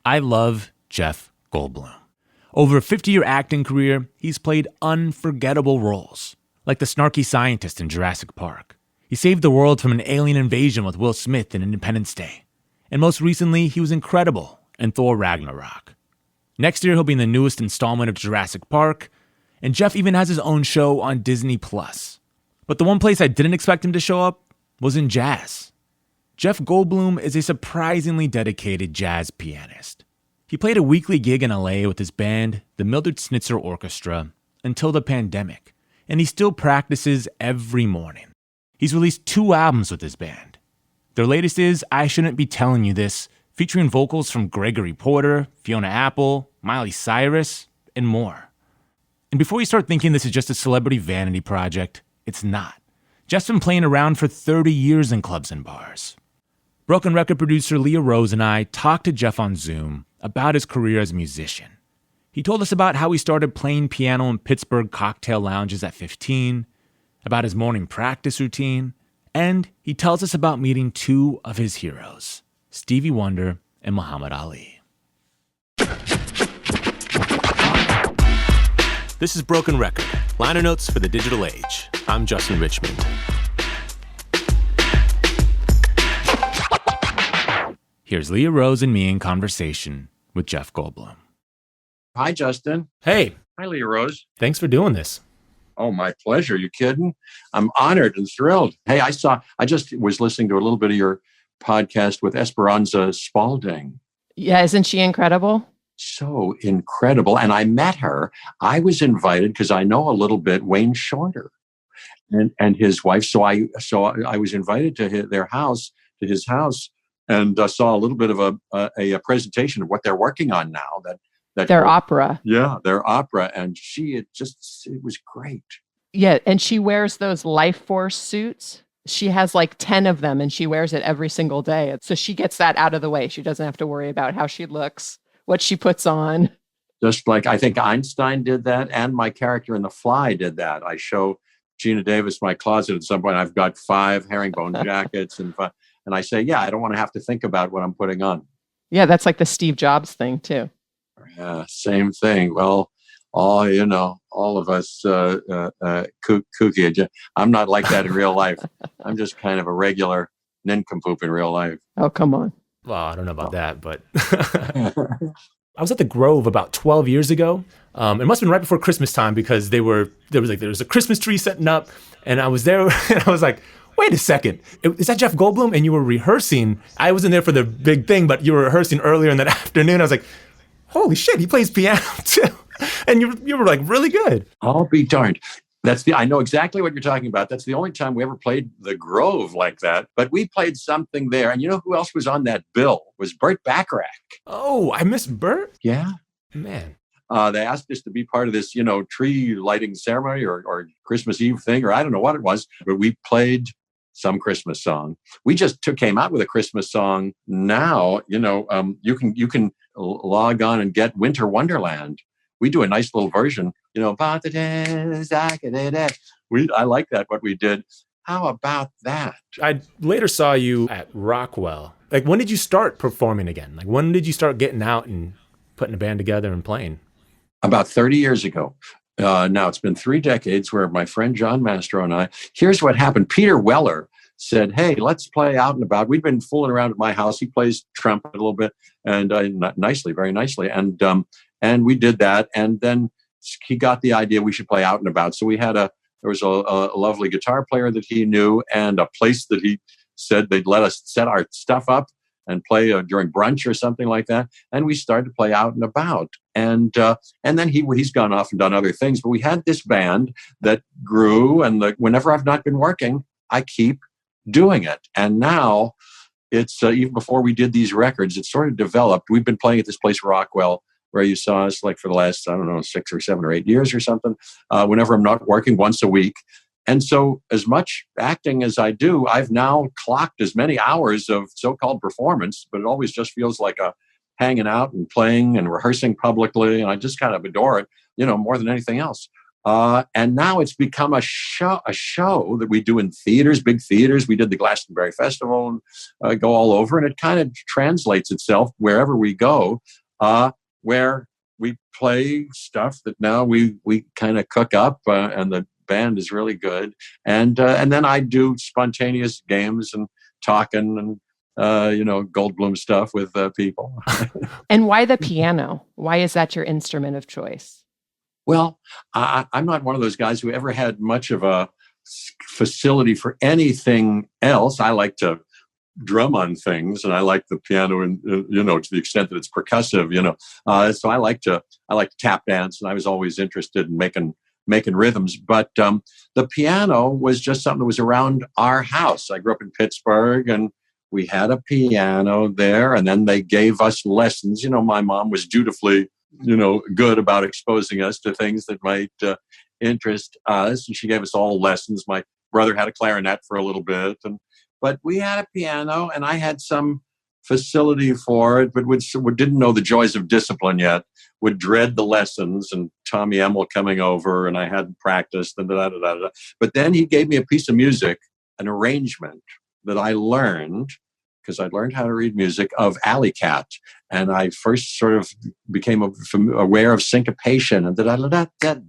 I love Jeff Goldblum. Over a 50-year acting career, he's played unforgettable roles, like the snarky scientist in Jurassic Park. He saved the world from an alien invasion with Will Smith in Independence Day. And most recently, he was incredible in Thor Ragnarok. Next year, he'll be in the newest installment of Jurassic Park, and Jeff even has his own show on Disney+. But the one place I didn't expect him to show up was in jazz. Jeff Goldblum is a surprisingly dedicated jazz pianist. He played a weekly gig in LA with his band, the Mildred Snitzer Orchestra, until the pandemic, and he still practices every morning. He's released 2 albums with his band. Their latest is I Shouldn't Be Telling You This, featuring vocals from Gregory Porter, Fiona Apple, Miley Cyrus, and more. And before you start thinking this is just a celebrity vanity project, it's not. Jeff's been playing around for 30 years in clubs and bars. Broken Record producer Leah Rose and I talked to Jeff on Zoom about his career as a musician. He told us about how he started playing piano in Pittsburgh cocktail lounges at 15, about his morning practice routine, and he tells us about meeting 2 of his heroes, Stevie Wonder and Muhammad Ali. This is Broken Record, liner notes for the digital age. I'm Justin Richmond. Here's Leah Rose and me in conversation with Jeff Goldblum. Hi, Justin. Hey. Hi, Leah Rose. Thanks for doing this. Oh, my pleasure. You kidding? I'm honored and thrilled. Hey, I just was listening to a little bit of your podcast with Esperanza Spalding. Yeah, isn't she incredible? So incredible. And I met her. I was invited because I know a little bit Wayne Shorter and his wife. So I was invited to his house, and saw a little bit of a presentation of what they're working on now. Their opera. Yeah, their opera. And it was great. Yeah, and she wears those Life Force suits. She has like 10 of them, and she wears it every single day. So she gets that out of the way. She doesn't have to worry about how she looks, what she puts on. Just like I think Einstein did that, and my character in The Fly did that. I show Gina Davis my closet at some point. I've got 5 herringbone jackets, and I say, yeah, I don't want to have to think about what I'm putting on. Yeah, that's like the Steve Jobs thing too. Yeah, same thing. Well, all of us kooky. I'm not like that in real life. I'm just kind of a regular nincompoop in real life. Oh, come on. Well, I don't know about that, but I was at the Grove about 12 years ago. It must have been right before Christmas time because there was a Christmas tree setting up, and I was there and I was like, wait a second, is that Jeff Goldblum? And you were rehearsing. I wasn't there for the big thing, but you were rehearsing earlier in the afternoon. I was like, holy shit, he plays piano too. And you were like really good. I'll be darned. I know exactly what you're talking about. That's the only time we ever played the Grove like that. But we played something there. And you know who else was on that bill? Was Burt Bacharach. Oh, I missed Burt? Yeah. Man. They asked us to be part of this, tree lighting ceremony or Christmas Eve thing, or I don't know what it was. But we played some Christmas song. We just came out with a Christmas song. Now, you can log on and get Winter Wonderland. We do a nice little version, I like that, what we did. How about that? I later saw you at Rockwell. Like, when did you start performing again? Like, when did you start getting out and putting a band together and playing? About 30 years ago. Now, it's been 3 decades where my friend John Mastro and I, here's what happened. Peter Weller said, hey, let's play out and about. We'd been fooling around at my house. He plays trumpet a little bit, and nicely, very nicely. And we did that. And then he got the idea we should play out and about. So there was a lovely guitar player that he knew, and a place that he said they'd let us set our stuff up and play during brunch or something like that. And we started to play out and about. And then he's gone off and done other things. But we had this band that grew, and whenever I've not been working, I keep doing it. And now it's even before we did these records, it sort of developed. We've been playing at this place, Rockwell, where you saw us like for the last, 6 or 7 or 8 years or something, whenever I'm not working, once a week. And so as much acting as I do, I've now clocked as many hours of so-called performance, but it always just feels like hanging out and playing and rehearsing publicly. And I just kind of adore it, more than anything else. And now it's become a show that we do in theaters, big theaters. We did the Glastonbury Festival and go all over. And it kind of translates itself wherever we go, where we play stuff that now we kind of cook up, and the band is really good. And then I do spontaneous games and talking and Goldblum stuff with people. And why the piano? Why is that your instrument of choice? Well, I'm not one of those guys who ever had much of a facility for anything else. I like to drum on things, and I like the piano, and to the extent that it's percussive. So I like to tap dance, and I was always interested in making rhythms. But the piano was just something that was around our house. I grew up in Pittsburgh, and we had a piano there, and then they gave us lessons. My mom was dutifully good about exposing us to things that might interest us. And she gave us all lessons. My brother had a clarinet for a little bit. But we had a piano, and I had some facility for it, but didn't know the joys of discipline yet, would dread the lessons and Tommy Emmel coming over, and I hadn't practiced. And But then he gave me a piece of music, an arrangement that I learned, because I'd learned how to read music, of Alley Cat. And I first sort of became aware of syncopation and that kind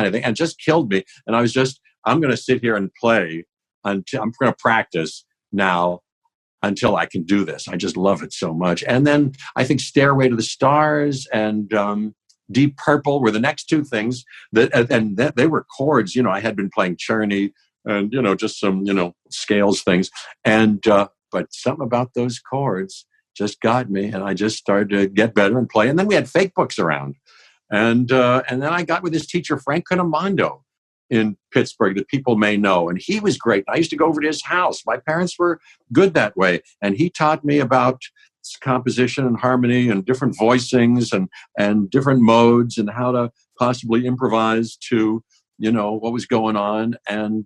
of thing, and just killed me. And I was I'm going to sit here and play until I'm going to practice now until I can do this. I just love it so much. And then I think Stairway to the Stars and Deep Purple were the next two things that they were chords. I had been playing Czerny and, just some, scales things. And, but something about those chords just got me, and I just started to get better and play. And then we had fake books around. And then I got with this teacher, Frank Conamondo, in Pittsburgh, that people may know. And he was great. I used to go over to his house. My parents were good that way. And he taught me about composition and harmony and different voicings and different modes and how to possibly improvise to, what was going on. And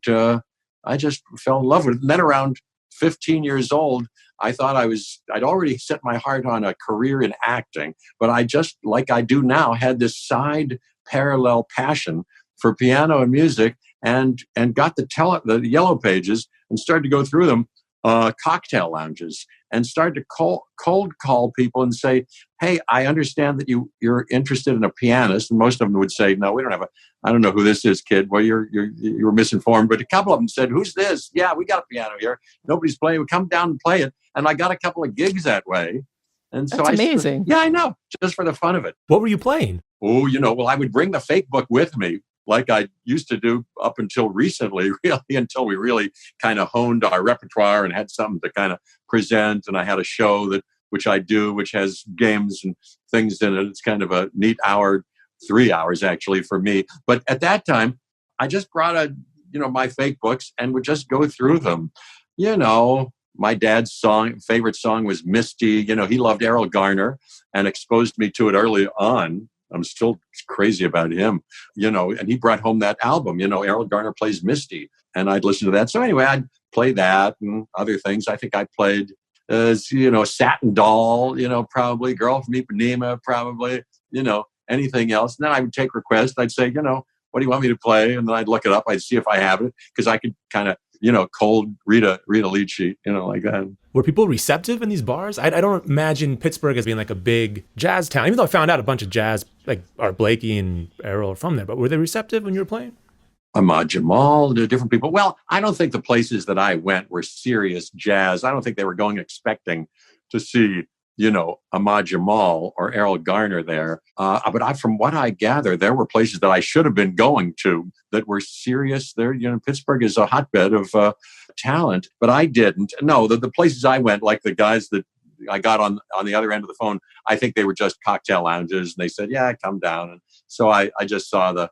I just fell in love with it. And then around 15 years old, I thought I'd already set my heart on a career in acting, but I just, like I do now, had this side parallel passion for piano and music, and got the yellow pages and started to go through them, cocktail lounges, and started to cold call people and say, hey, I understand that you're interested in a pianist. And most of them would say, no, we don't have I don't know who this is, kid. Well, you were misinformed. But a couple of them said, who's this? Yeah, we got a piano here. Nobody's playing. We come down and play it. And I got a couple of gigs that way. And so That's amazing. Yeah, I know. Just for the fun of it. What were you playing? Oh, well, I would bring the fake book with me, like I used to do up until recently, really, until we really kind of honed our repertoire and had something to kind of present. And I had a show which has games and things in it. It's kind of a neat 3 hours actually for me. But at that time, I just brought my fake books and would just go through them. My dad's favorite song was Misty. He loved Errol Garner and exposed me to it early on. I'm still crazy about him, and he brought home that album, Errol Garner plays Misty, and I'd listen to that. So anyway, I'd play that and other things. I think I played, Satin Doll, probably Girl from Ipanema, probably, anything else. And then I would take requests. I'd say, what do you want me to play? And then I'd look it up. I'd see if I have it, because I could kind of, cold read a lead sheet, like that. Were people receptive in these bars? I don't imagine Pittsburgh as being like a big jazz town, even though I found out a bunch of jazz, like Art Blakey and Errol are from there. But were they receptive when you were playing? Ahmad Jamal, different people. Well, I don't think the places that I went were serious jazz. I don't think they were going expecting to see, Ahmad Jamal or Errol Garner there. But from what I gather, there were places that I should have been going to that were serious. There, Pittsburgh is a hotbed of talent, but I didn't. No, the places I went, like the guys that I got on the other end of the phone, I think they were just cocktail lounges, and they said, yeah, come down. And so I just saw the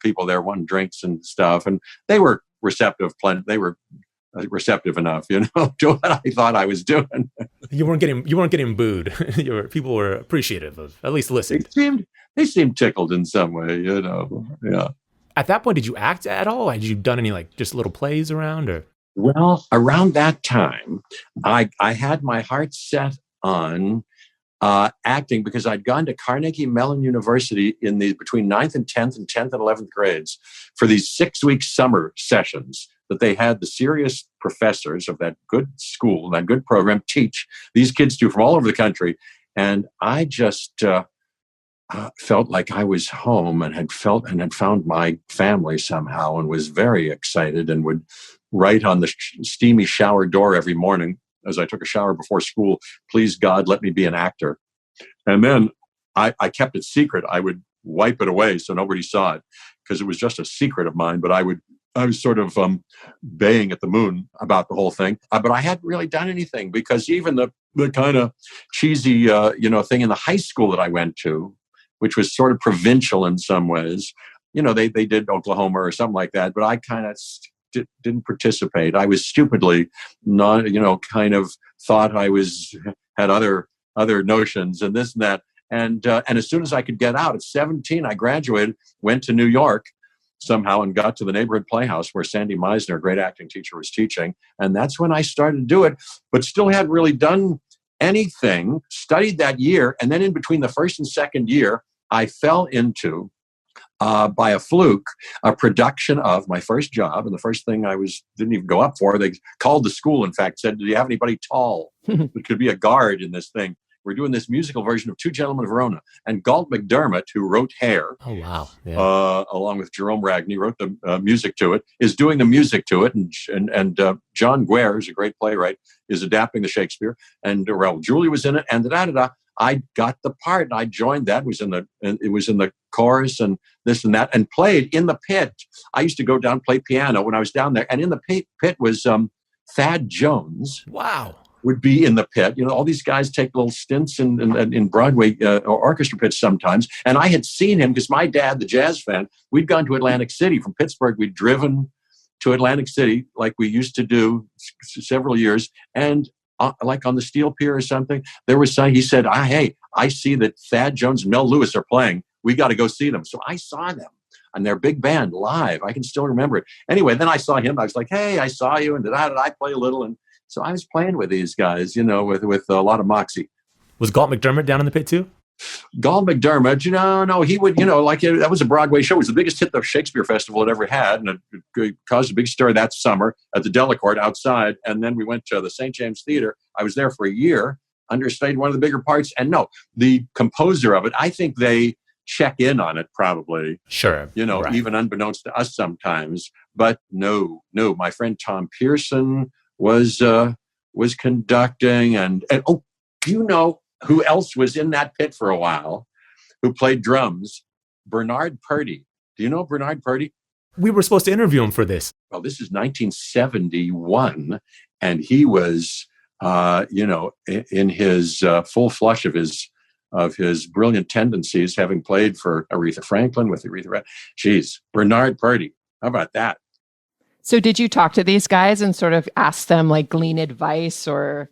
people there wanting drinks and stuff, and they were receptive. They were receptive enough, to what I thought I was doing. You weren't getting booed. People were appreciative of at least listening. They seemed tickled in some way, Yeah. At that point, did you act at all? Had you done any just little plays around, or? Well, around that time, I had my heart set on acting because I'd gone to Carnegie Mellon University in the between 9th and 10th and 10th and 11th grades for these 6-week summer sessions that they had the serious professors of that good school, that good program, teach these kids from all over the country. And I just felt like I was home and had found my family somehow, and was very excited, and would write on the steamy shower door every morning as I took a shower before school, "Please God, let me be an actor." And then I kept it secret. I would wipe it away so nobody saw it, because it was just a secret of mine. But I was sort of baying at the moon about the whole thing. But I hadn't really done anything, because even the kind of cheesy thing in the high school that I went to, which was sort of provincial in some ways, they did Oklahoma or something like that. But I kind of didn't participate. I was stupidly not, kind of thought I had other notions and this and that. And as soon as I could get out at 17, I graduated, went to New York somehow, and got to the neighborhood playhouse where Sandy Meisner, a great acting teacher, was teaching. And that's when I started to do it, but still hadn't really done anything. Studied that year. And then in between the first and second year, I fell into, by a fluke, a production of my first job. And the first thing didn't even go up for. They called the school, in fact, said, "Do you have anybody tall that could be a guard in this thing? We're doing this musical version of Two Gentlemen of Verona." And Galt McDermott, who wrote Hair, oh wow, yeah. Along with Jerome Ragney, wrote the music to it, is doing the music to it. And John Guare, who's a great playwright, is adapting the Shakespeare. And Raoul Julia was in it. And I got the part. I joined that. It was in the chorus and this and that, and played in the pit. I used to go down play piano when I was down there, and in the pit was Thad Jones. Wow. Would be in the pit. All these guys take little stints in Broadway orchestra pits sometimes. And I had seen him because my dad, the jazz fan, we'd gone to Atlantic City from Pittsburgh. We'd driven to Atlantic City like we used to do several years. And like on the Steel Pier or something, he said, "Hey, I see that Thad Jones and Mel Lewis are playing. We got to go see them." So I saw them and their big band live. I can still remember it. Anyway, then I saw him. I was like, "Hey, I saw you." And I play a little. And so I was playing with these guys, with a lot of moxie. Was Galt McDermott down in the pit too? Galt McDermott, no, he would, that was a Broadway show. It was the biggest hit the Shakespeare Festival had ever had. And it caused a big stir that summer at the Delacorte outside. And then we went to the St. James Theater. I was there for a year, understudied one of the bigger parts. And no, the composer of it, I think they check in on it probably. Sure. Right. Even unbeknownst to us sometimes. But no, my friend Tom Pearson was conducting, and who else was in that pit for a while, who played drums? Bernard Purdy. Do you know Bernard Purdy? We were supposed to interview him for this. Well, this is 1971, and he was, in his full flush of his brilliant tendencies, having played for Aretha Franklin with Bernard Purdy. How about that? So did you talk to these guys and sort of ask them, like, glean advice or?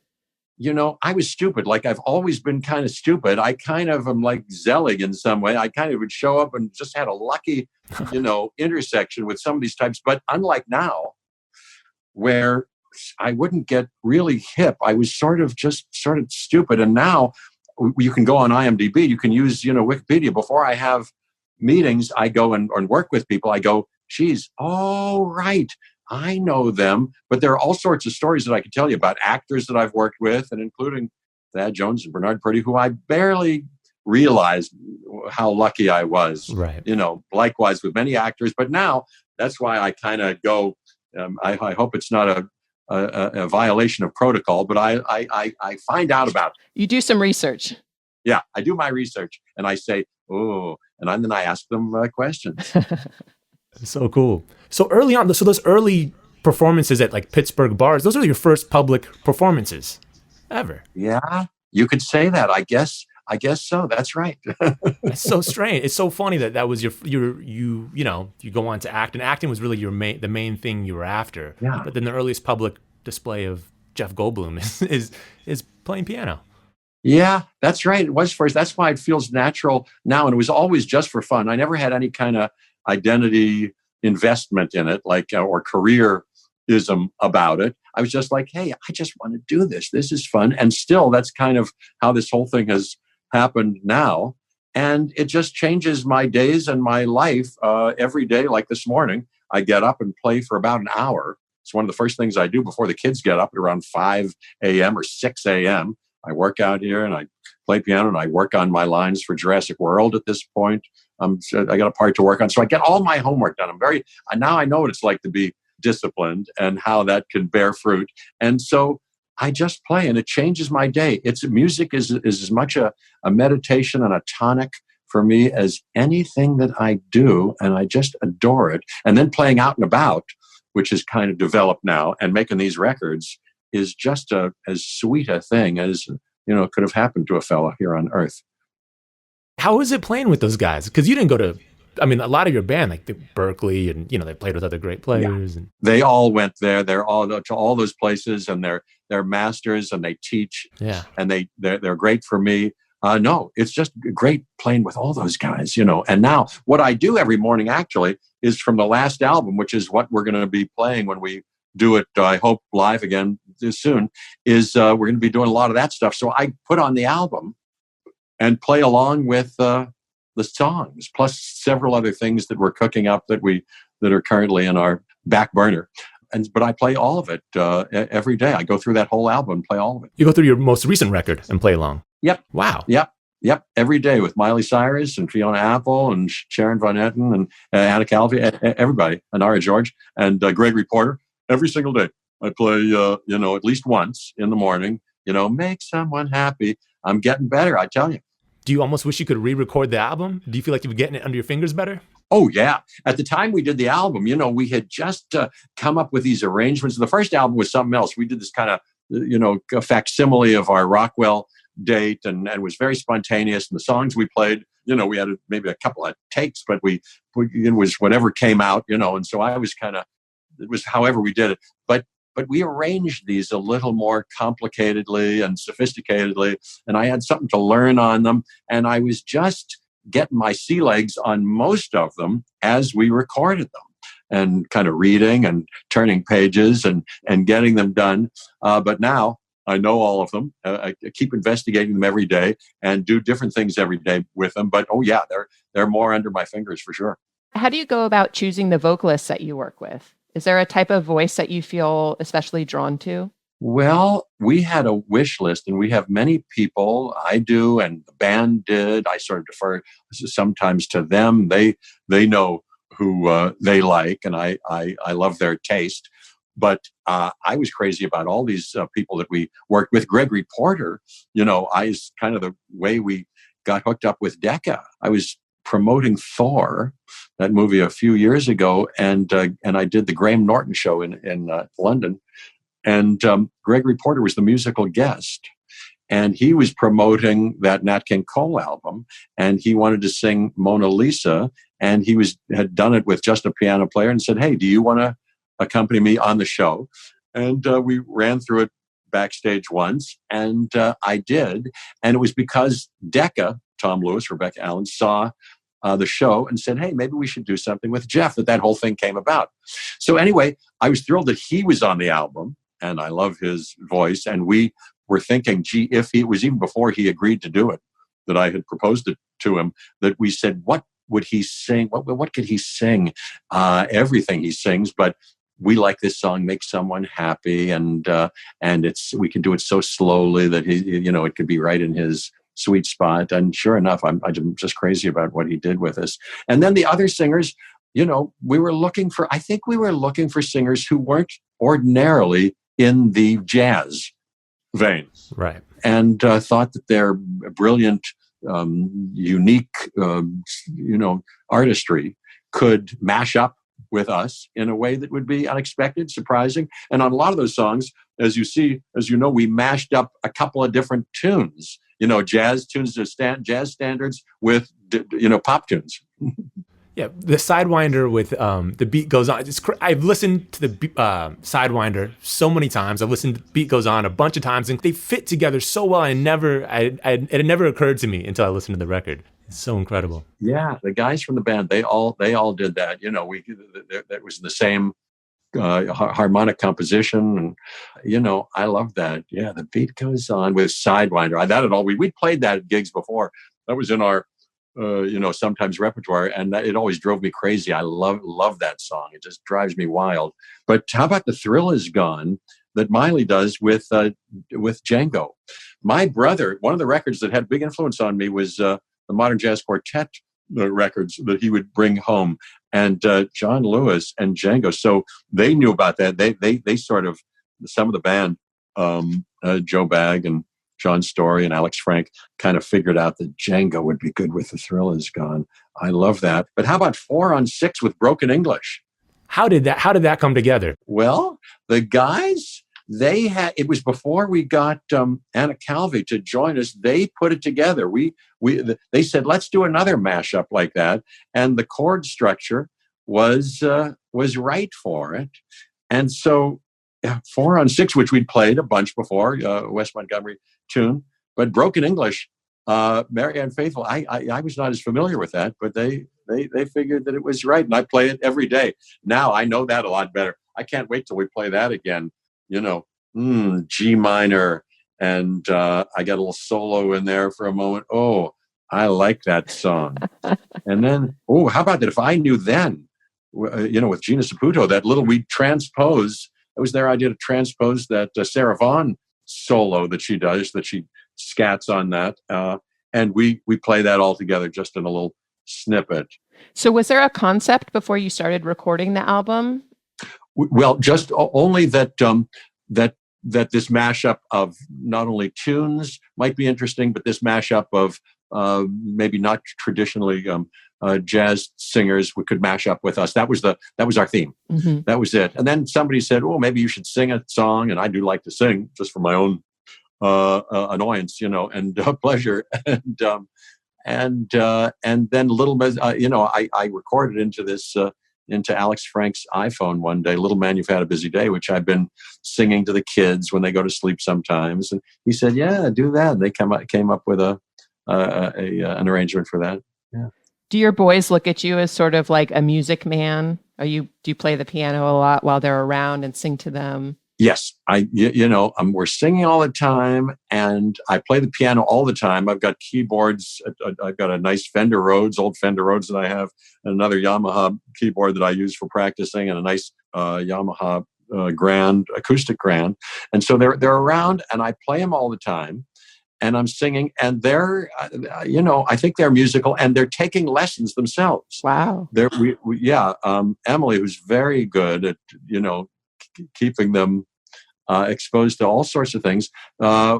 I was stupid. Like, I've always been kind of stupid. I kind of am like Zelig in some way. I kind of would show up and just had a lucky, intersection with some of these types. But unlike now, where I wouldn't get really hip, I was sort of stupid. And now you can go on IMDb, you can use, Wikipedia. Before I have meetings, I go and work with people. I go, geez, oh, right. I know them, but there are all sorts of stories that I could tell you about actors that I've worked with, and including Thad Jones and Bernard Purdy, who I barely realized how lucky I was. Right. Likewise with many actors. But now that's why I kind of go, I hope it's not a violation of protocol, but I find out about it. You do some research. Yeah, I do my research, and I say, oh, and then I ask them questions. So cool. So early on, so those early performances at like Pittsburgh bars, those are your first public performances ever. Yeah, you could say that. I guess so. That's right. That's so strange. It's so funny that was you go on to act, and acting was really the main thing you were after. Yeah. But then the earliest public display of Jeff Goldblum is playing piano. Yeah, that's right. It was first. That's why it feels natural now, and it was always just for fun. I never had any kind of identity investment in it, like or careerism about it. I was just like, hey, I just want to do this. This is fun. And still, that's kind of how this whole thing has happened now. And it just changes my days and my life every day. Like this morning, I get up and play for about an hour. It's one of the first things I do before the kids get up at around 5 a.m. or 6 a.m. I work out here and I play piano and I work on my lines for Jurassic World at this point. So I got a part to work on. So I get all my homework done. Now I know what it's like to be disciplined and how that can bear fruit. And so I just play and it changes my day. Music is as much a meditation and a tonic for me as anything that I do. And I just adore it. And then playing out and about, which is kind of developed now, and making these records is just as sweet a thing as, could have happened to a fella here on earth. How was it playing with those guys? Because you didn't go to, a lot of your band, like Berkeley, and they played with other great players. Yeah. They all went there. They're all to all those places, and they're masters, and they teach. Yeah, and they're great for me. No, it's just great playing with all those guys, And now what I do every morning actually is from the last album, which is what we're going to be playing when we do it. I hope live again soon. Is we're going to be doing a lot of that stuff. So I put on the album and play along with the songs, plus several other things that we're cooking up that are currently in our back burner. But I play all of it every day. I go through that whole album and play all of it. You go through your most recent record and play along? Yep. Wow. Yep. Every day with Miley Cyrus and Fiona Apple and Sharon Van Etten and Anna Calvi, everybody, Anara George and Gregory Porter. Every single day I play, at least once in the morning, make someone happy. I'm getting better, I tell you. Do you almost wish you could re-record the album? Do you feel like you were getting it under your fingers better? Oh, yeah. At the time we did the album, we had just come up with these arrangements. The first album was something else. We did this kind of, a facsimile of our Rockwell date and was very spontaneous. And the songs we played, we had maybe a couple of takes, but it was whatever came out, and so I was it was however we did it. But we arranged these a little more complicatedly and sophisticatedly, and I had something to learn on them. And I was just getting my sea legs on most of them as we recorded them, and kind of reading and turning pages and getting them done. But now I know all of them. I keep investigating them every day and do different things every day with them. But they're more under my fingers for sure. How do you go about choosing the vocalists that you work with? Is there a type of voice that you feel especially drawn to? Well, we had a wish list, and we have many people. I do, and the band did. I sort of defer sometimes to them. They know who they like, and I love their taste. But I was crazy about all these people that we worked with. Gregory Porter, is kind of the way we got hooked up with Decca. I was promoting Thor, that movie, a few years ago, and I did the Graham Norton show in London, and Gregory Porter was the musical guest, and he was promoting that Nat King Cole album, and he wanted to sing Mona Lisa, and he had done it with just a piano player, and said, "Hey, do you want to accompany me on the show?" And we ran through it backstage once, and I did, and it was because Decca, Tom Lewis, Rebecca Allen, saw the show and said, "Hey, maybe we should do something with Jeff," that whole thing came about. So anyway, I was thrilled that he was on the album, and I love his voice. And we were thinking, gee, if it was even before he agreed to do it, that I had proposed it to him, that we said, what would he sing? What could he sing? Everything he sings, but we like this song, Make Someone Happy. And we can do it so slowly that it could be right in his sweet spot. And sure enough, I'm just crazy about what he did with us. And then the other singers, we were looking for singers who weren't ordinarily in the jazz vein. Right. And thought that their brilliant, unique, artistry could mash up with us in a way that would be unexpected, surprising. And on a lot of those songs, as you know, we mashed up a couple of different tunes, jazz tunes to jazz standards with, pop tunes. Yeah, the Sidewinder with the beat goes on. I've listened to the Sidewinder so many times. I've listened to Beat Goes On a bunch of times, and they fit together so well. It had never occurred to me until I listened to the record. It's so incredible. Yeah, the guys from the band, they all did that. That was the same harmonic composition. And, I love that. Yeah, the beat goes on with Sidewinder. We played that at gigs before. That was in our, sometimes repertoire. And it always drove me crazy. I love that song. It just drives me wild. But how about The Thrill Is Gone that Miley does with Django? My brother, one of the records that had big influence on me was the Modern Jazz Quartet records that he would bring home, and John Lewis and Django. So they knew about that. They sort of, some of the band, Joe Bagg and John Story and Alex Frank, kind of figured out that Django would be good with The Thrill Is Gone. I love that. But how about 4 on 6 with Broken English? How did that come together? Well, the guys, it was before we got Anna Calvi to join us. They put it together. They said, let's do another mashup like that. And the chord structure was right for it. And so 4 on 6, which we'd played a bunch before, Wes Montgomery tune, but Broken English, Marianne Faithfull, I was not as familiar with that, but they figured that it was right. And I play it every day. Now I know that a lot better. I can't wait till we play that again. G minor, and I got a little solo in there for a moment. Oh, I like that song. And then, how about that? If I knew then, with Gina Saputo, that little, we transpose, it was their idea to transpose that Sarah Vaughan solo that she does, that she scats on that. And we play that all together just in a little snippet. So was there a concept before you started recording the album? Well, just only that this mashup of not only tunes might be interesting, but this mashup of maybe not traditionally jazz singers we could mash up with us. That was our theme. Mm-hmm. That was it. And then somebody said, "Oh, maybe you should sing a song." And I do like to sing, just for my own annoyance, and pleasure. And then Little, I recorded into Alex Frank's iPhone one day, Little Man, You've Had a Busy Day, which I've been singing to the kids when they go to sleep sometimes. And he said, "Yeah, do that." And they came up with an arrangement for that. Yeah. Do your boys look at you as sort of like a music man? Do you play the piano a lot while they're around and sing to them? Yes, we're singing all the time, and I play the piano all the time. I've got keyboards. I've got a nice old Fender Rhodes that I have, and another Yamaha keyboard that I use for practicing, and a nice Yamaha acoustic grand. And so they're around, and I play them all the time, and I'm singing, and they're, I think they're musical, and they're taking lessons themselves. Wow. Emily, who's very good at, keeping them exposed to all sorts of things.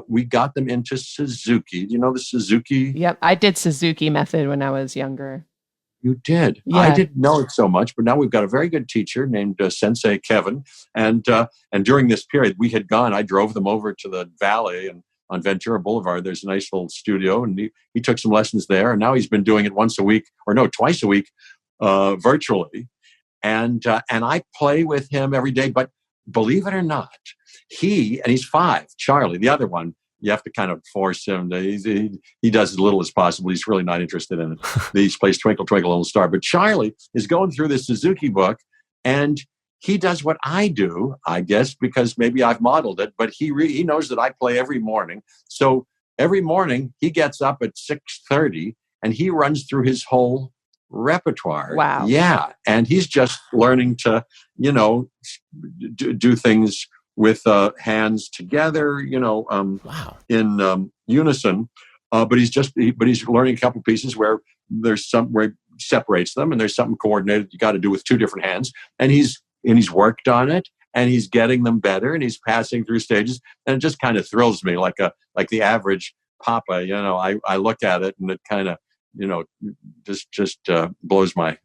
We got them into Suzuki. Do you know the Suzuki? Yep, I did Suzuki method when I was younger. You did? Yeah. I didn't know it so much, but now we've got a very good teacher named Sensei Kevin. And during this period, I drove them over to the Valley, and on Ventura Boulevard, there's a nice little studio, and he took some lessons there. And now he's been doing it twice a week, virtually. And I play with him every day, but believe it or not, he's 5, Charlie, the other one, you have to kind of force him. He does as little as possible. He's really not interested in it. He plays Twinkle, Twinkle, Little Star. But Charlie is going through this Suzuki book, and he does what I do, I guess, because maybe I've modeled it, but he knows that I play every morning. So every morning he gets up at 6:30 and he runs through his whole repertoire. Wow. Yeah. And he's just learning to, do things with hands together, wow. in unison. But he's learning a couple pieces where there's some where he separates them, and there's something coordinated you got to do with 2 different hands. And he's worked on it, and he's getting them better, and he's passing through stages, and it just kind of thrills me like the average papa. I look at it, and it kind of, just blows my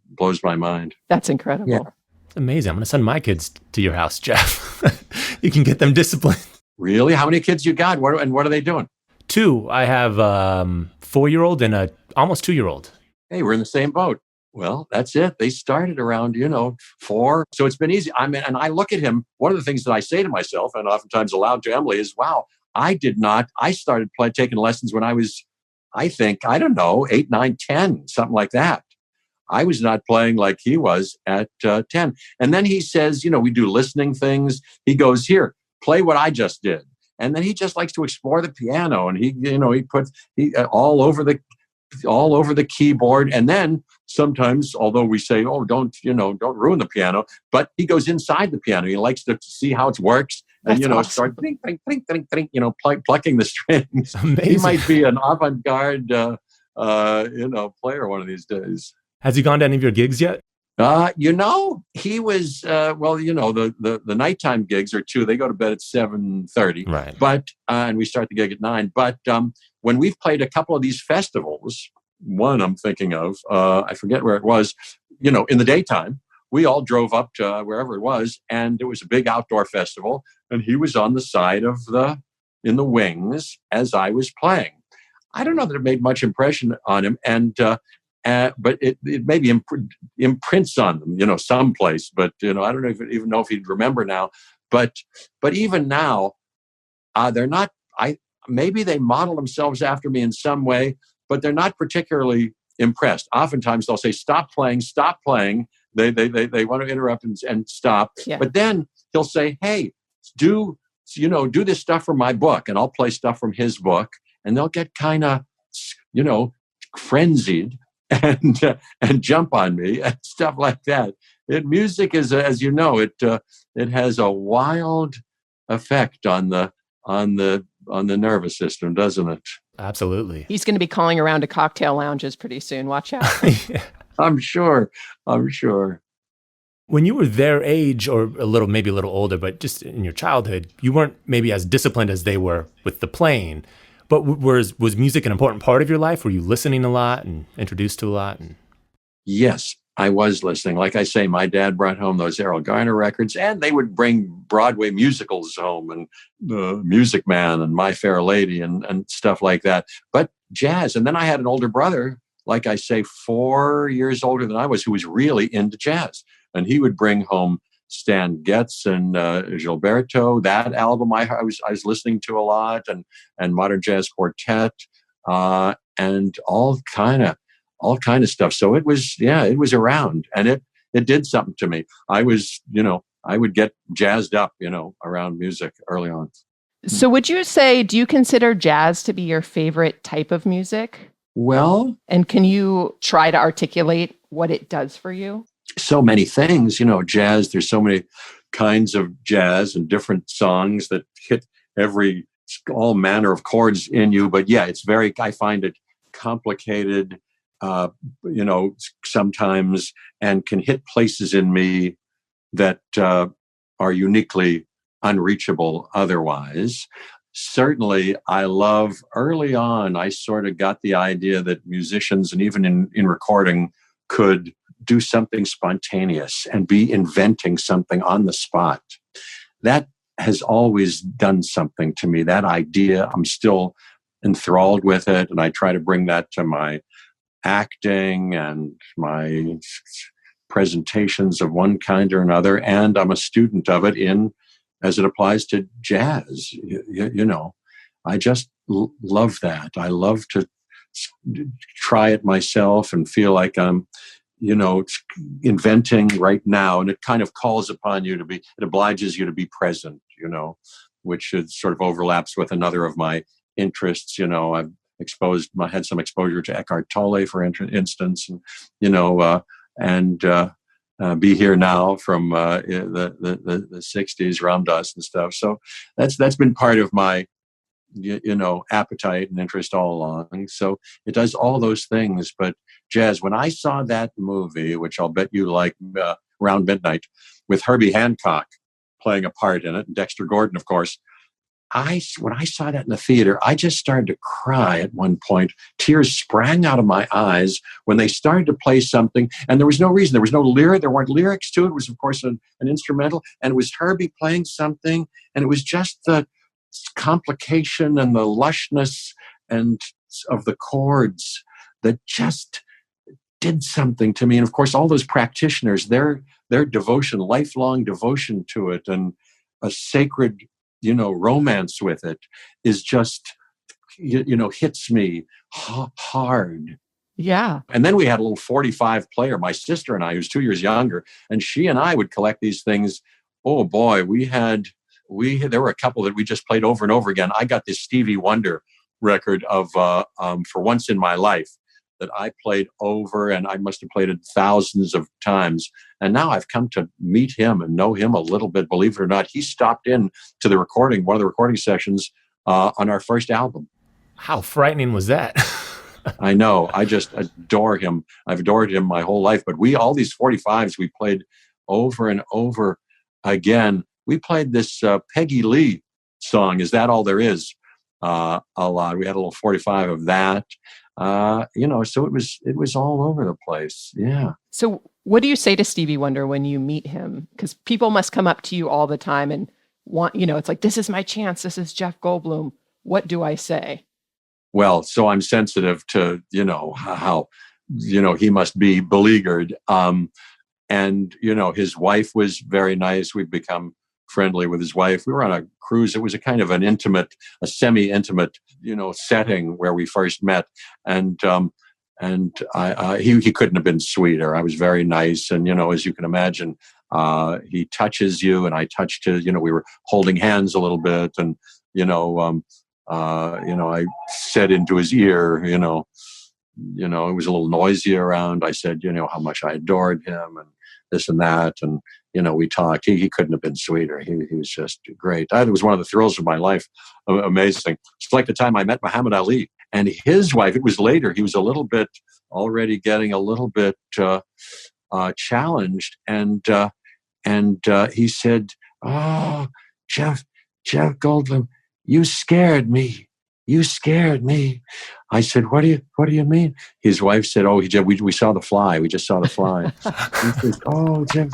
mind. That's incredible. Yeah. It's amazing. I'm going to send my kids to your house, Jeff. You can get them disciplined. Really? How many kids you got? What are they doing? 2. I have 4-year-old and a almost 2-year-old. Hey, we're in the same boat. Well, that's it. They started around, 4. So it's been easy. And I look at him. One of the things that I say to myself, and oftentimes aloud to Emily, is, wow, I started taking lessons when I was, I think, I don't know, 8, 9, 10, something like that. I was not playing like he was at 10. And then he says, we do listening things. He goes, here, play what I just did. And then he just likes to explore the piano, and he puts all over the keyboard. And then sometimes, although we say, oh, don't ruin the piano, but he goes inside the piano. He likes to see how it works. And, That's awesome. start think, plucking the strings. Amazing. He might be an avant-garde, player one of these days. Has he gone to any of your gigs yet? He was, the nighttime gigs are 2. They go to bed at 7:30. Right. But, and we start the gig at 9. But when we've played a couple of these festivals, one I'm thinking of, I forget where it was, in the daytime, we all drove up to wherever it was, and it was a big outdoor festival, and he was on the side in the wings as I was playing. I don't know that it made much impression on him, but it maybe imprints on them, someplace. But I don't even know if he'd remember now. But even now, they're not. Maybe they model themselves after me in some way, but they're not particularly impressed. Oftentimes they'll say, "Stop playing, stop playing." They want to interrupt and stop. Yeah. But then he'll say, "Hey, do this stuff from my book," and I'll play stuff from his book, and they'll get kind of, frenzied and jump on me and stuff like that. Music is, as you know, it has a wild effect on the nervous system, doesn't it? Absolutely. He's going to be calling around to cocktail lounges pretty soon. Watch out. I'm sure. When you were their age, or maybe a little older, but just in your childhood, you weren't maybe as disciplined as they were with the playing. But was music an important part of your life? Were you listening a lot and introduced to a lot? Yes, I was listening. Like I say, my dad brought home those Errol Garner records, and they would bring Broadway musicals home, and Music Man and My Fair Lady and stuff like that. But jazz. And then I had an older brother, like I say, 4 years older than I was, who was really into jazz. And he would bring home Stan Getz and Gilberto. That album I was listening to a lot, and Modern Jazz Quartet, and all kind of stuff. So it was around, and it did something to me. I would get jazzed up, around music early on. So would you say, do you consider jazz to be your favorite type of music? Well, and can you try to articulate what it does for you? So many things, jazz, there's so many kinds of jazz and different songs that hit all manner of chords in you. But yeah, I find it complicated, sometimes, and can hit places in me that are uniquely unreachable otherwise. Certainly, I love, early on, I sort of got the idea that musicians, and even in recording, could do something spontaneous and be inventing something on the spot. That has always done something to me. That idea, I'm still enthralled with it, and I try to bring that to my acting and my presentations of one kind or another, and I'm a student of it as it applies to jazz. I just love that. I love to try it myself and feel like I'm inventing right now, and it kind of calls upon you it obliges you to be present, which sort of overlaps with another of my interests. I've had some exposure to Eckhart Tolle, for instance, and Be Here Now from the 60s, Ram Dass and stuff. So that's been part of my appetite and interest all along. So it does all those things. But jazz, when I saw that movie, which I'll bet you like, Around Midnight, with Herbie Hancock playing a part in it, and Dexter Gordon, of course, when I saw that in the theater, I just started to cry at one point. Tears sprang out of my eyes when they started to play something, and there was no reason. There was no lyric. There weren't lyrics to it. It was, of course, an instrumental, and it was Herbie playing something, and it was just the complication and the lushness and of the chords that just did something to me. And of course, all those practitioners, their devotion, lifelong devotion to it, and a sacred, romance with it, is just, hits me hard. Yeah. And then we had a little 45 player, my sister and I, who's 2 years younger, and she and I would collect these things. Oh boy, there were a couple that we just played over and over again. I got this Stevie Wonder record of For Once in My Life that I played over, and I must have played it thousands of times. And now I've come to meet him and know him a little bit. Believe it or not, he stopped in to one of the recording sessions on our first album. How frightening was that? I know. I just adore him. I've adored him my whole life. But all these 45s we played over and over again. We played this Peggy Lee song, Is That All There Is? A lot. We had a little 45 of that. So it was all over the place. Yeah. So what do you say to Stevie Wonder when you meet him? Because people must come up to you all the time and want, it's like, this is my chance. This is Jeff Goldblum. What do I say? Well, so I'm sensitive to, how, he must be beleaguered. And, his wife was very nice. We've become friendly with his wife. We were on a cruise. It was a kind of an intimate, a semi-intimate, setting where we first met. And he couldn't have been sweeter. I was very nice. And, as you can imagine, he touches you and I touched his, we were holding hands a little bit and, I said into his ear, it was a little noisy around. I said, how much I adored him and this and that. And, we talked. He couldn't have been sweeter. He was just great. It was one of the thrills of my life. Amazing. It's like the time I met Muhammad Ali and his wife. It was later. He was already getting a little bit challenged. And he said, "Oh, Jeff Goldblum, you scared me. You scared me." I said, "What do you mean?" His wife said, "Oh, we saw the fly. We just saw the fly." He said, "Oh, Jeff."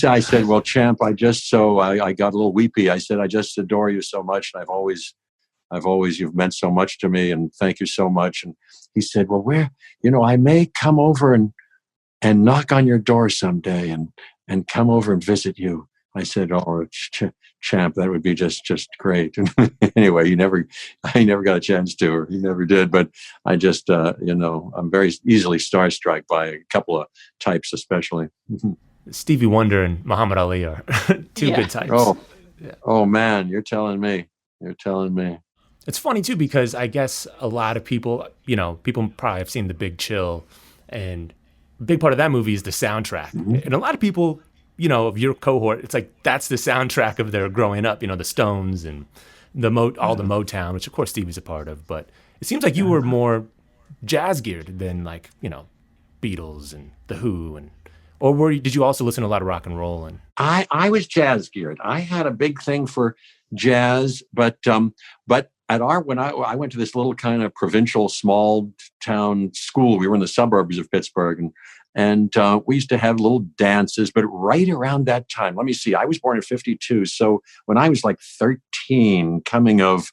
I said, "Well, champ, I got a little weepy. I said, I just adore you so much. And I've always, you've meant so much to me and thank you so much." And he said, "Well, I may come over and knock on your door someday and come over and visit you." I said, "Oh, champ, that would be just great." Anyway, I never got a chance to, or he never did. But I just, I'm very easily starstruck by a couple of types, especially. Stevie Wonder and Muhammad Ali are two good types. Oh man, you're telling me. It's funny too, because I guess a lot of people, people probably have seen The Big Chill, and a big part of that movie is the soundtrack. Mm-hmm. And a lot of people, of your cohort, it's like that's the soundtrack of their growing up, the Stones and the Motown, which of course Stevie's a part of. But it seems like you were more jazz geared than Beatles and The Who, did you also listen to a lot of rock and roll? And I was jazz geared. I had a big thing for jazz, but when I went to this little kind of provincial small town school, we were in the suburbs of Pittsburgh, and we used to have little dances. But right around that time, let me see, I was born in 52. So when I was like 13, coming of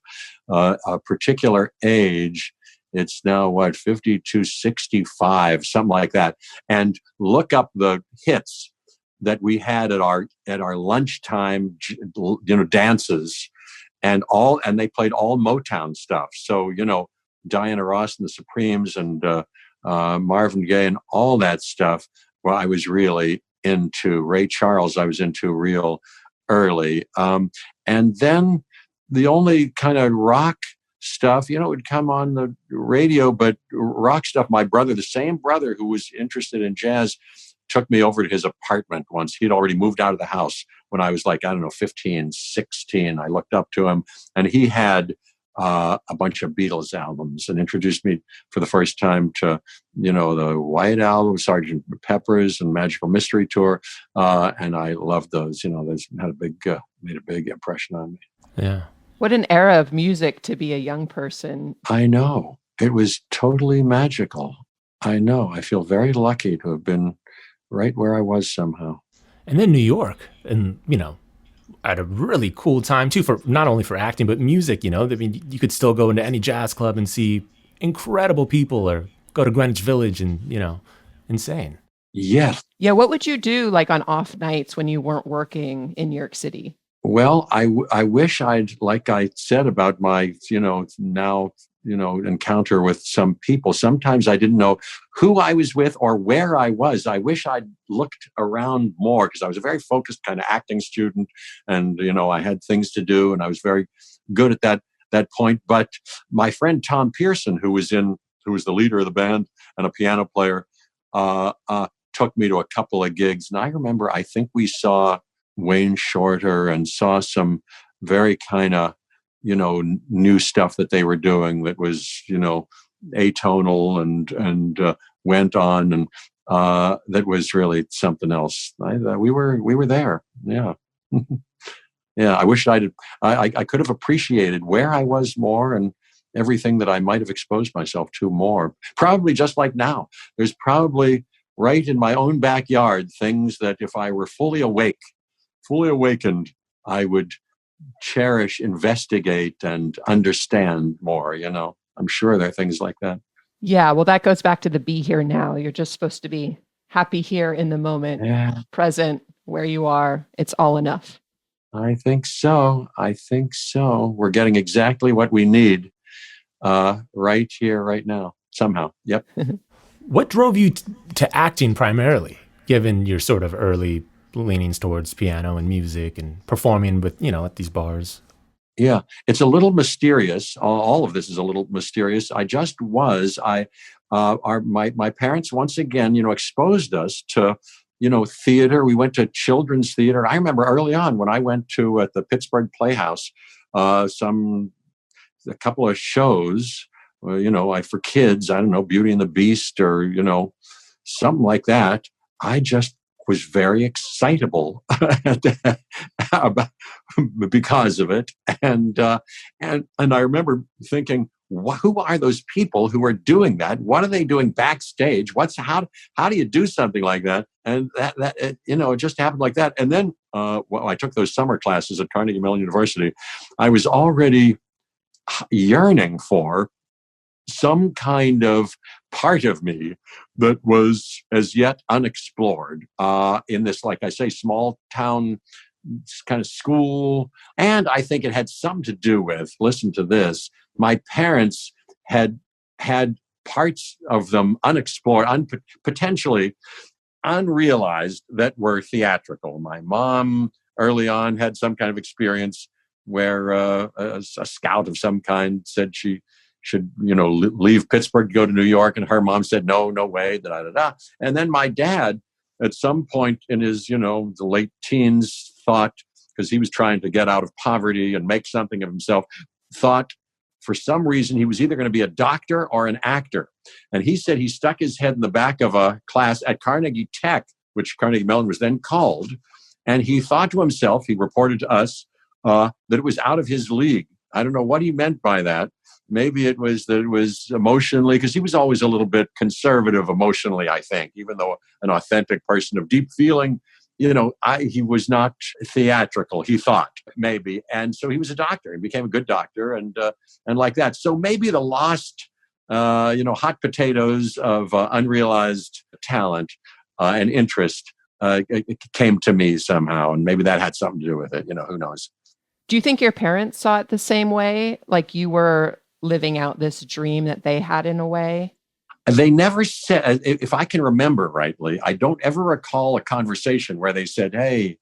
a particular age, it's now 52, 65, something like that. And look up the hits that we had at our lunchtime, dances, and they played all Motown stuff. So, Diana Ross and the Supremes and Marvin Gaye and all that stuff. Well, I was really into Ray Charles. I was into real early. And then the only kind of rock stuff, would come on the radio, but rock stuff, the same brother who was interested in jazz, took me over to his apartment once. He'd already moved out of the house when I was 15, 16. I looked up to him, and he had a bunch of Beatles albums and introduced me for the first time to, the White Album, Sgt. Pepper's and Magical Mystery Tour. And I loved those, those made a big impression on me. Yeah. What an era of music to be a young person. I know. It was totally magical. I know. I feel very lucky to have been right where I was somehow. And then New York, and, at a really cool time too, for not only for acting, but music, I mean, you could still go into any jazz club and see incredible people, or go to Greenwich Village and, insane. Yes. Yeah. What would you do on off nights when you weren't working in New York City? Well, I wish like I said about my, now, encounter with some people. Sometimes I didn't know who I was with or where I was. I wish I'd looked around more, because I was a very focused kind of acting student, and I had things to do, and I was very good at that point. But my friend Tom Pearson, who was the leader of the band and a piano player, took me to a couple of gigs, and I remember I think we saw Wayne Shorter and saw some very kind of new stuff that they were doing that was, atonal and went on, and that was really something else. We were there. Yeah. Yeah. I wish I could have appreciated where I was more, and everything that I might have exposed myself to more. Probably just like now, there's probably right in my own backyard things that if I were fully awakened, I would cherish, investigate, and understand more. I'm sure there are things like that. Yeah, well, that goes back to the be here now. You're just supposed to be happy here in the moment, present where you are. It's all enough. I think so. We're getting exactly what we need right here, right now, somehow. Yep. What drove you to acting primarily, given your sort of early leanings towards piano and music and performing with, at these bars? Yeah, it's a little mysterious. All of this is a little mysterious. I just was. My parents once again, exposed us to, theater. We went to children's theater. I remember early on when I went to at the Pittsburgh Playhouse, a couple of shows. For kids, I don't know, Beauty and the Beast or something like that. I just was very excitable because of it, and I remember thinking, who are those people who are doing that? What are they doing backstage? How do you do something like that? And that it just happened like that. And then I took those summer classes at Carnegie Mellon University. I was already yearning for some kind of part of me that was as yet unexplored in this, like I say, small town kind of school. And I think it had something to do with, listen to this, my parents had parts of them unexplored, potentially unrealized, that were theatrical. My mom early on had some kind of experience where a scout of some kind said she should, leave Pittsburgh to go to New York. And her mom said, no way, da-da-da-da. And then my dad, at some point in his, the late teens, thought, because he was trying to get out of poverty and make something of himself, thought for some reason he was either going to be a doctor or an actor. And he said he stuck his head in the back of a class at Carnegie Tech, which Carnegie Mellon was then called. And he thought to himself, he reported to us, that it was out of his league. I don't know what he meant by that. Maybe it was that it was emotionally, because he was always a little bit conservative emotionally, I think, even though an authentic person of deep feeling, he was not theatrical, he thought, maybe. And so he was a doctor. He became a good doctor and like that. So maybe the lost, hot potatoes of unrealized talent and interest it came to me somehow. And maybe that had something to do with it. Who knows? Do you think your parents saw it the same way? Like you were living out this dream that they had in a way? They never said, if I can remember rightly, I don't ever recall a conversation where they said, hey,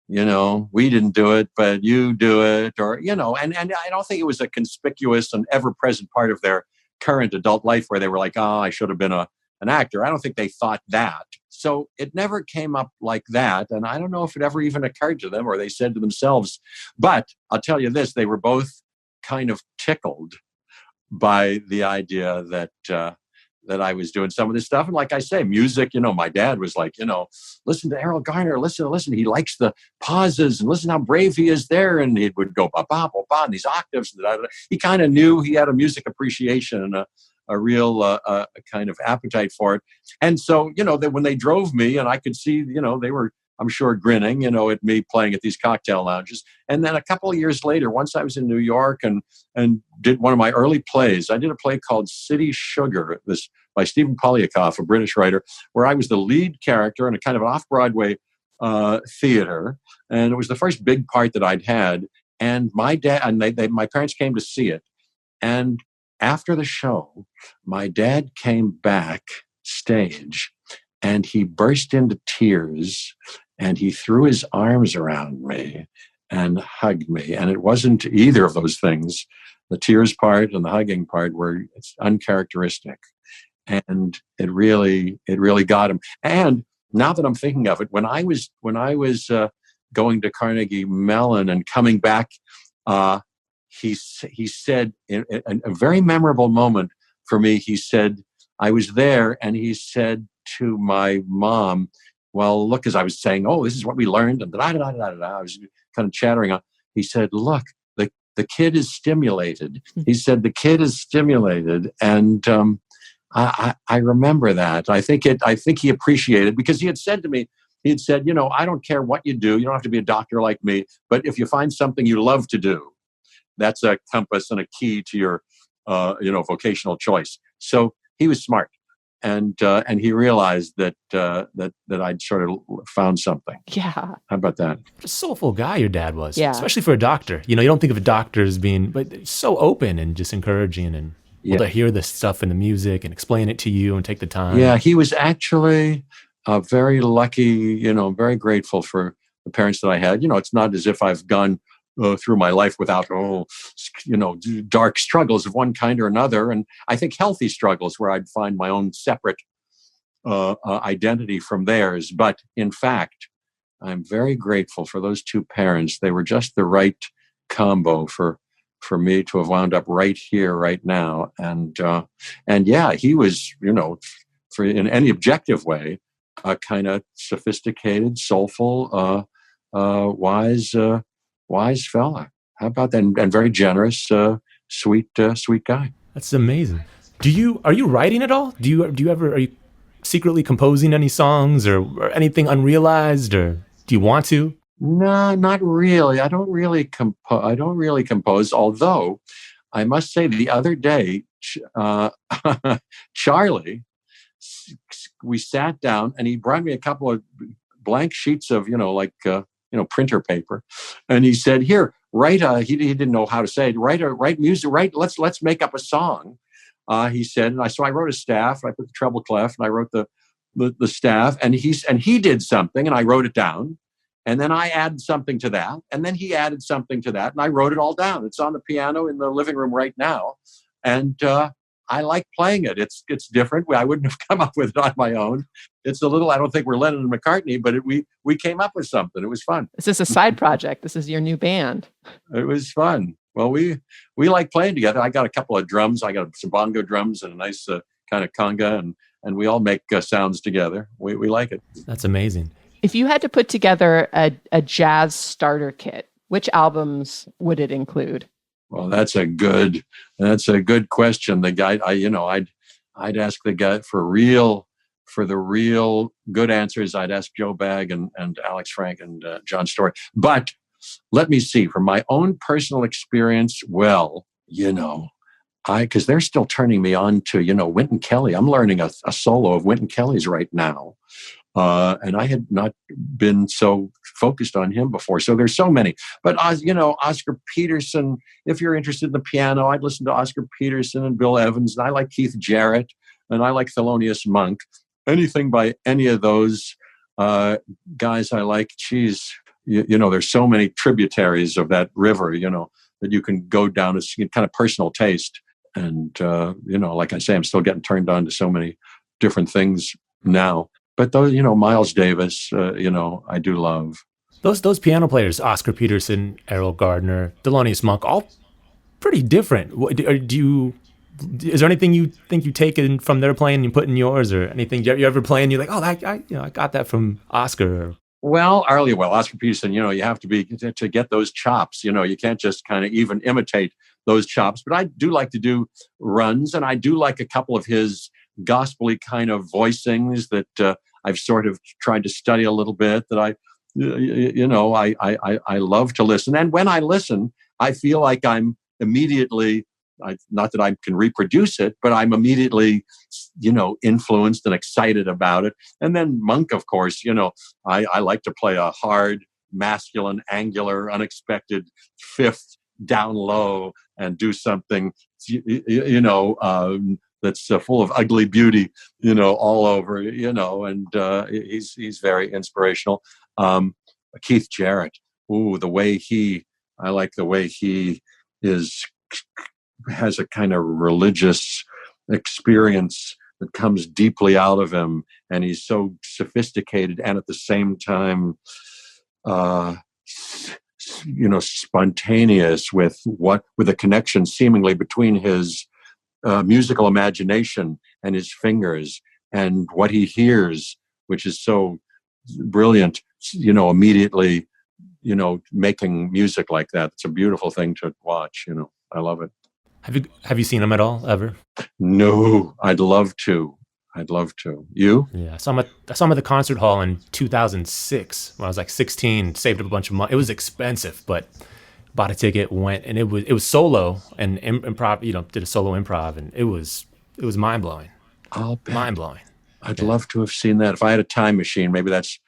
we didn't do it, but you do it. Or, and I don't think it was a conspicuous and ever-present part of their current adult life where they were like, I should have been an actor. I don't think they thought that. So it never came up like that. And I don't know if it ever even occurred to them or they said to themselves. But I'll tell you this, they were both kind of tickled by the idea that I was doing some of this stuff. And like I say, music, my dad was like, listen to Errol Garner, listen. He likes the pauses and listen how brave he is there. And he would go, ba, ba, ba, ba, and these octaves. He kind of knew he had a music appreciation and a real kind of appetite for it. And so, that when they drove me and I could see, they were, I'm sure, grinning, at me playing at these cocktail lounges. And then a couple of years later, once I was in New York and did one of my early plays, I did a play called City Sugar, this by Stephen Polyakov, a British writer, where I was the lead character in a kind of an off-Broadway theater. And it was the first big part that I'd had. And my dad and my parents came to see it. And after the show, my dad came backstage and he burst into tears and he threw his arms around me and hugged me. And it wasn't either of those things. The tears part and the hugging part were uncharacteristic. And it really got him. And now that I'm thinking of it, when I was going to Carnegie Mellon and coming back, he said in a very memorable moment for me. He said, I was there, and he said to my mom, "Well, look," as I was saying, "Oh, this is what we learned," and da da da da da. I was kind of chattering on. He said, "Look, the kid is stimulated." He said, "The kid is stimulated," and I remember that. I think he appreciated, because he had said to me, I don't care what you do. You don't have to be a doctor like me, but if you find something you love to do, that's a compass and a key to your, vocational choice. So he was smart, and he realized that I'd sort of found something. Yeah. How about that? What a soulful guy your dad was, Yeah. especially for a doctor. You don't think of a doctor as being, but so open and just encouraging and able to hear the stuff in the music and explain it to you and take the time. Yeah, he was actually very lucky, very grateful for the parents that I had. It's not as if I've gone through my life without, dark struggles of one kind or another. And I think healthy struggles where I'd find my own separate identity from theirs. But in fact, I'm very grateful for those two parents. They were just the right combo for me to have wound up right here, right now. And yeah, he was, for in any objective way, a kind of sophisticated, soulful, wise fella. How about that? And very generous, sweet guy. That's amazing. Are you writing at all? Are you secretly composing any songs or anything unrealized, or do you want to? No, not really. I don't really compose. Although I must say, the other day, Charlie, we sat down and he brought me a couple of blank sheets of, printer paper, and he said, "Here, write." He didn't know how to say it. Write music. Let's make up a song. He said, and so I wrote a staff. I put the treble clef, and I wrote the staff, and he did something, and I wrote it down. And then I added something to that. And then he added something to that. And I wrote it all down. It's on the piano in the living room right now. And I like playing it. It's different. I wouldn't have come up with it on my own. It's a little, I don't think we're Lennon and McCartney, but we came up with something. It was fun. Is this a side project? This is your new band. It was fun. Well, we like playing together. I got a couple of drums. I got some bongo drums and a nice kind of conga. And we all make sounds together. We like it. That's amazing. If you had to put together a jazz starter kit, which albums would it include? Well, that's a good question. The guy, I'd ask the guy for the real good answers. I'd ask Joe Bagg and Alex Frank and John Story. But let me see, from my own personal experience, well, because they're still turning me on to, Wynton Kelly. I'm learning a solo of Wynton Kelly's right now. And I had not been so focused on him before. So there's so many. But, Oscar Peterson, if you're interested in the piano, I'd listen to Oscar Peterson and Bill Evans. And I like Keith Jarrett, and I like Thelonious Monk. Anything by any of those guys I like. Geez, there's so many tributaries of that river, that you can go down. It's kind of personal taste. And, like I say, I'm still getting turned on to so many different things now. But those, Miles Davis, I do love. Those piano players, Oscar Peterson, Errol Gardner, Thelonious Monk, all pretty different. Is there anything you think you take in from their playing and you put in yours, or anything you ever play and you're like, oh, I got that from Oscar? Well, Oscar Peterson, you have to get those chops. You can't just kind of even imitate those chops. But I do like to do runs, and I do like a couple of his gospel-y kind of voicings that I've sort of tried to study a little bit, that I love to listen. And when I listen, I feel like I'm immediately, not that I can reproduce it, but I'm immediately, influenced and excited about it. And then Monk, of course, I like to play a hard, masculine, angular, unexpected fifth down low and do something, that's full of ugly beauty, all over, and he's very inspirational. Keith Jarrett, I like the way he has a kind of religious experience that comes deeply out of him, and he's so sophisticated and at the same time spontaneous with a connection seemingly between his musical imagination and his fingers and what he hears, which is so brilliant, immediately making music like that. It's a beautiful thing to watch. I love it. Have you seen him at all ever? No, I'd love to. You? Yeah, I saw him at the concert hall in 2006 when I was like 16. Saved up a bunch of money. It was expensive, but bought a ticket, went, and it was solo and improv. Did a solo improv, and it was mind blowing. I'll bet. Mind blowing. I'd love to have seen that. If I had a time machine, maybe that's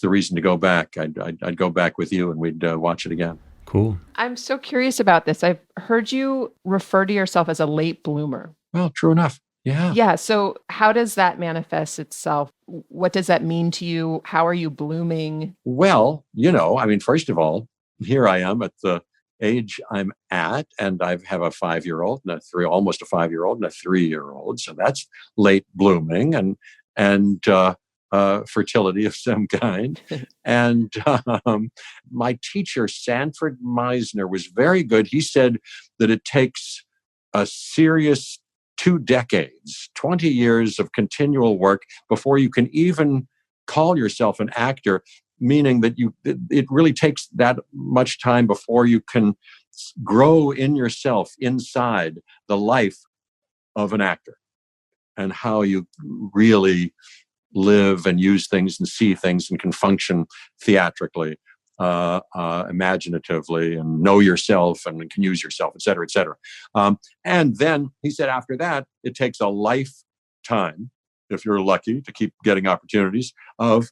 the reason to go back. I'd go back with you, and we'd watch it again. Cool. I'm so curious about this. I've heard you refer to yourself as a late bloomer. Well, true enough. Yeah. Yeah. So how does that manifest itself? What does that mean to you? How are you blooming? Well, first of all, here I am at the age I'm at, and I have a 5-year-old and almost a 5-year-old and a 3-year-old. So that's late blooming and fertility of some kind. And my teacher, Sanford Meisner, was very good. He said that it takes a serious 2 decades, 20 years of continual work before you can even call yourself an actor, meaning that it really takes that much time before you can grow in yourself inside the life of an actor and how you really live and use things and see things and can function theatrically, imaginatively, and know yourself and can use yourself, et cetera, et cetera. And then he said after that, it takes a lifetime, if you're lucky, to keep getting opportunities of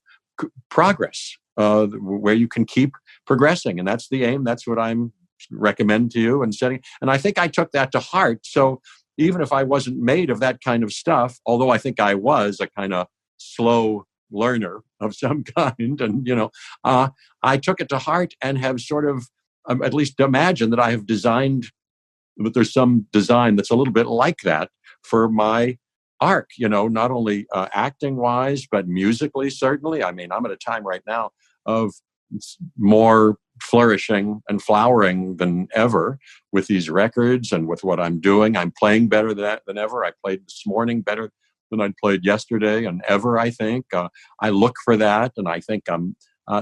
progress, where you can keep progressing. And that's the aim. That's what I'm recommend to you and setting. And I think I took that to heart. So even if I wasn't made of that kind of stuff, although I think I was a kind of slow learner of some kind, and I took it to heart and have sort of at least imagined that I have designed, that there's some design that's a little bit like that for my arc, not only acting wise, but musically, certainly. I mean, I'm at a time right now of more flourishing and flowering than ever with these records and with what I'm doing. I'm playing better than ever. I played this morning better than I'd played yesterday and ever, I think. I look for that, and I think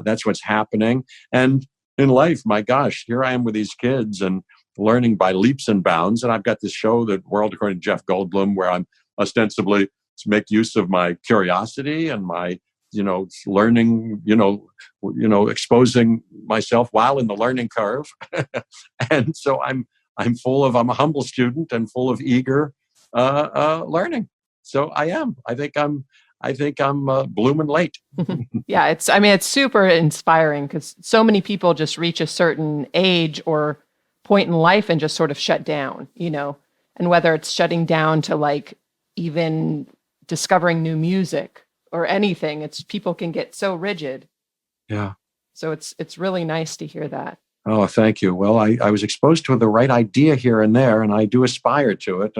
that's what's happening. And in life, my gosh, here I am with these kids and learning by leaps and bounds. And I've got this show, The World According to Jeff Goldblum, where I'm ostensibly to make use of my curiosity and my learning, exposing myself while in the learning curve. And so I'm a humble student and full of eager learning. So I think I'm blooming late. Yeah, it's super inspiring because so many people just reach a certain age or point in life and just sort of shut down, and whether it's shutting down to like even discovering new music or anything, people can get so rigid. Yeah. So it's really nice to hear that. Oh, thank you. Well, I was exposed to the right idea here and there, and I do aspire to it.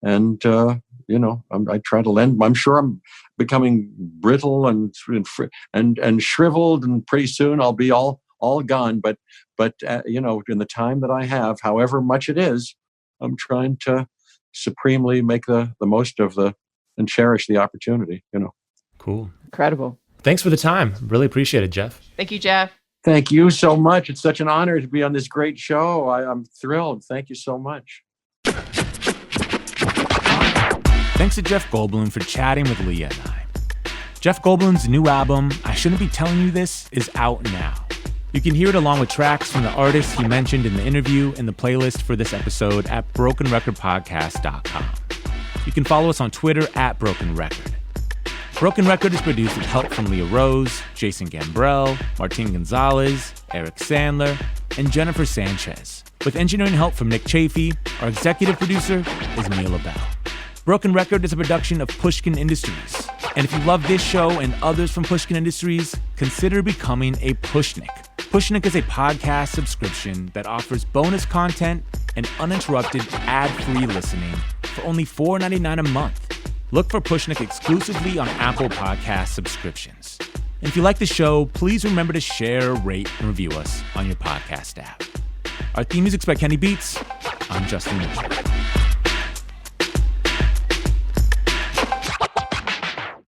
And I try to lend. I'm sure I'm becoming brittle and shriveled, and pretty soon I'll be all gone. But in the time that I have, however much it is, I'm trying to supremely make the most of and cherish the opportunity. Cool. Incredible. Thanks for the time. Really appreciate it, Jeff. Thank you, Jeff. Thank you so much. It's such an honor to be on this great show. I'm thrilled. Thank you so much. Thanks to Jeff Goldblum for chatting with Leah and I. Jeff Goldblum's new album, I Shouldn't Be Telling You This, is out now. You can hear it along with tracks from the artists he mentioned in the interview in the playlist for this episode at brokenrecordpodcast.com. You can follow us on Twitter at Broken Record. Broken Record is produced with help from Leah Rose, Jason Gambrell, Martin Gonzalez, Eric Sandler, and Jennifer Sanchez. with engineering help from Nick Chafee. Our executive producer is Mila Bell. Broken Record is a production of Pushkin Industries. And if you love this show and others from Pushkin Industries, consider becoming a Pushnik. Pushnik is a podcast subscription that offers bonus content and uninterrupted ad-free listening for only $4.99 a month. Look for Pushnik exclusively on Apple Podcast subscriptions. And if you like the show, please remember to share, rate, and review us on your podcast app. Our theme music's by Kenny Beats. I'm Justin Richmond.